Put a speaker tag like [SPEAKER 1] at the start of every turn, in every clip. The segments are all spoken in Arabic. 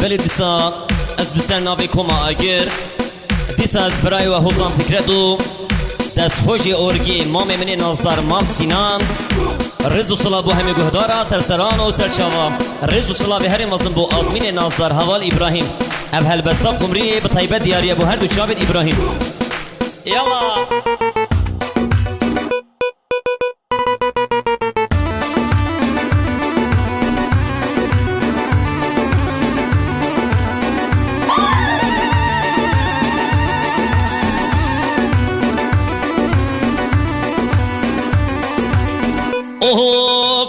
[SPEAKER 1] ولی دیسا از بسر ناوی کما اگر دیسا از برای و حوزان فکردو دست خوشی اورگی مام منی نظر مام سینان رز و صلاح بو همه گهدارا سرسران و سرچاوا رز و صلاح به هر مزن بو آدمین نظر حوال ابراهیم او هلبستا قمری به طیبت دیاریه بو هر دو چاوید ابراهیم یلا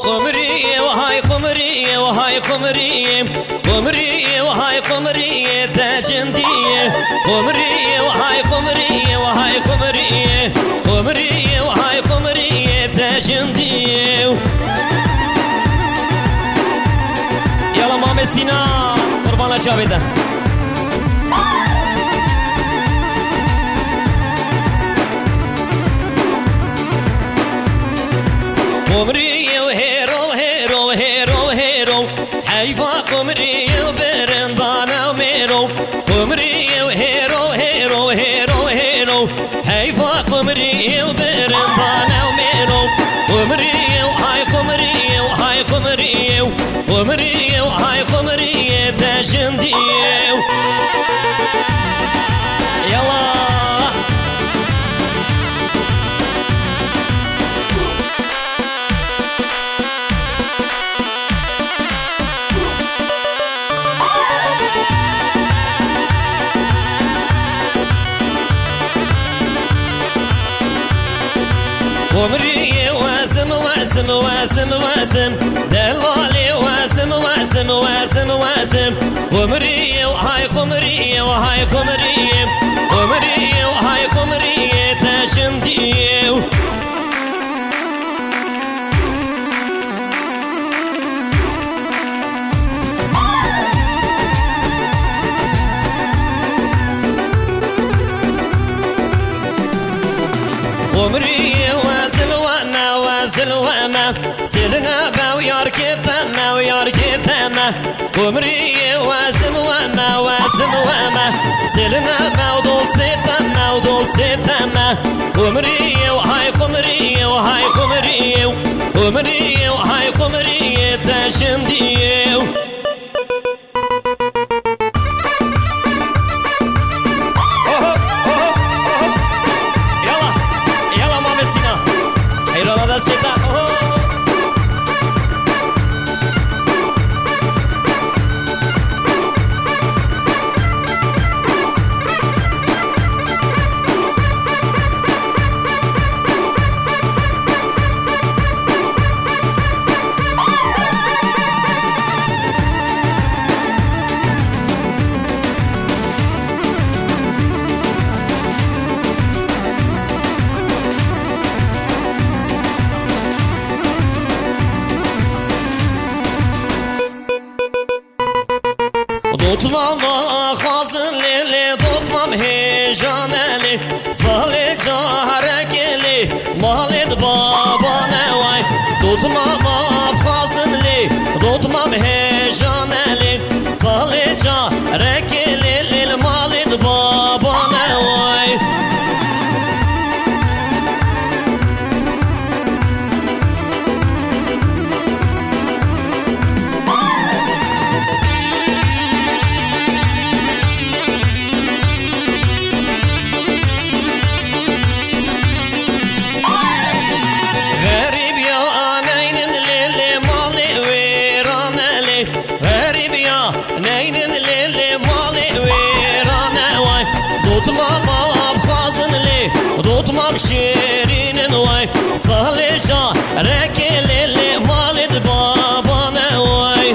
[SPEAKER 1] قمري وهاي قمري وهاي قمري قمري وهاي قمري تاجندي قمري وهاي قمري وهاي قمري قمري وهاي قمري تاجندي يلا مامي سينا قربانا جاويدا قمري وهيرو هيرو هيرو هيرو حيفا قمري وبرندانا وميرو قمري وهيرو هيرو هيرو هيرو حيفا قمري وبرندانا وميرو قمري وهاي قمري وهاي قمري قمري وهاي قمري تاجندي يلا قمري واسم واسم واسم واسم دلالي واسم واسم واسم واسم قمري وهاي قمري وهاي قمري قمري وهاي قمري تاجندي قمري سلوانا سلنا باويار كتنا ويار كتنا قمري واسلوانا واسلوانا سلنا باو دوستنا ودوستنا قمري وهاي قمري وهاي قمري قمري وهاي قمري تاجندي Seta Tutmam xazın lili, tutmam heyecaneli Salih caharekeli, malit baba ne vay Tutmam xazın li, tutmam heyecaneli Salih caharekeli, malit baba ne vay نينن للي مالي ويرانا واي دوتمام أبخازن لي دوتمام شيرين واي صالي جا ركي للي مالي دبابانا واي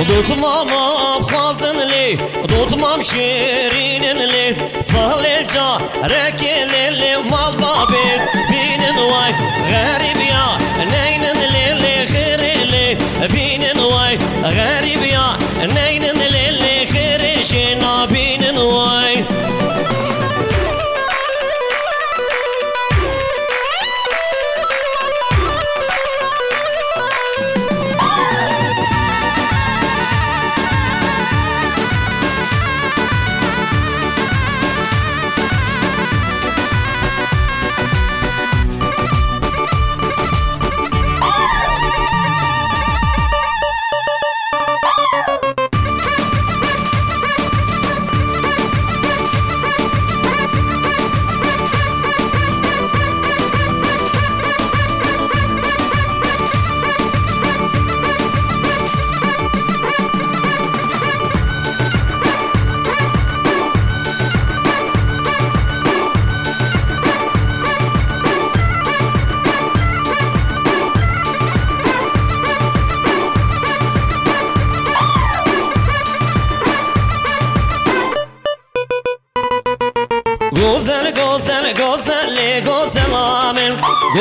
[SPEAKER 1] دوتمام أبخازن لي دوتمام شيرين لي صالي جا ركي للي مال بابي بينن واي غريب يا نينن للي خير لي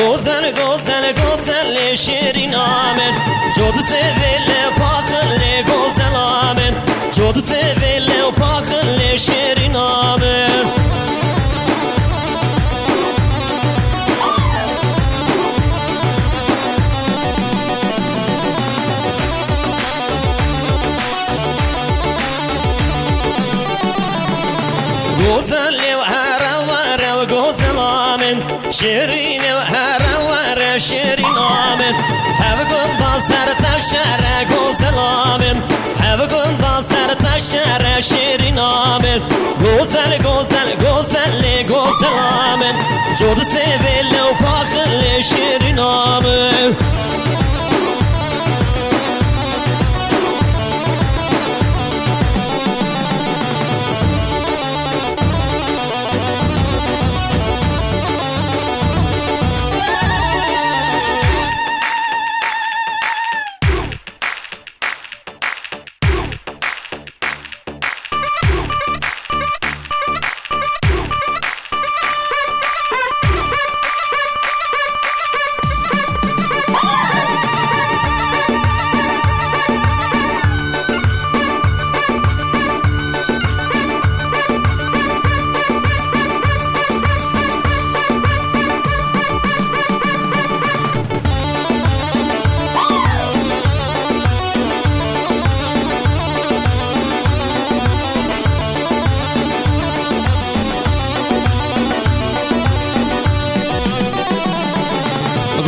[SPEAKER 1] گوزن گوزن گوزن شیرین آمن جود سویل پاخل گوزن آمن جود سویل پاخل شیرین آمن گوزن و هر و گوزن آمن شیرین و هر شیرین آمن هف گل سر تشر گوزن آمن هف گل سر تشر شیرین آمن گوزن گوزن گوزن گوزن آمن جود سویل و پاخل شیرین آمن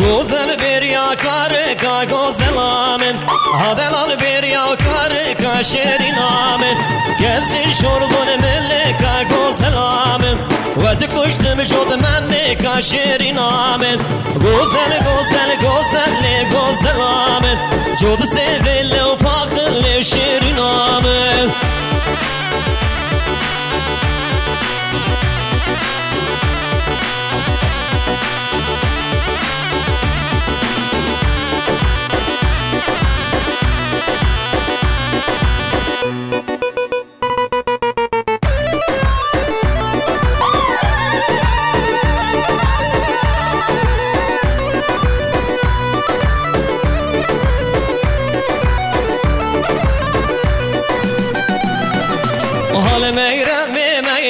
[SPEAKER 1] گوزن بریا کار کا گوزن آمن هدلال بریا کار کا شیرین آمن گزی شربون ملکا گوزن آمن وز کشتم جود من کا شیرین آمن گوزن گوزن گوزن گوزن آمن جود سویل و پاخل شیرین آمن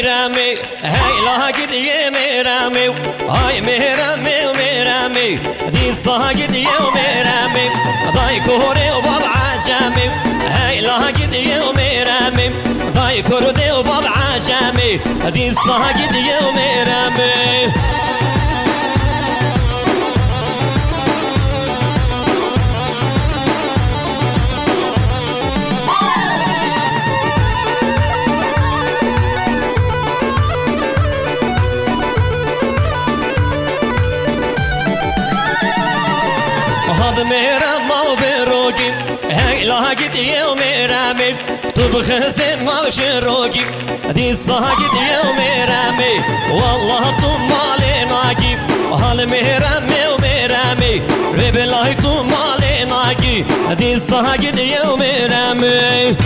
[SPEAKER 1] میرمی هیلا گیدیه میرمی های میرمی دیسا گیدیه میرمی دای کوره و باب عجمی هیلا گیدیه میرمی دای کوره و باب عجمی دیسا گیدیه میرمی میرا ما بروگی هیلا گیدیه و میرمی تو بخزی ما شروگی دیسا گیدیه و میرمی والله تو مالی ناگی حال میرمی و میرمی ری بلای تو مالی ناگی دیسا گیدیه و میرمی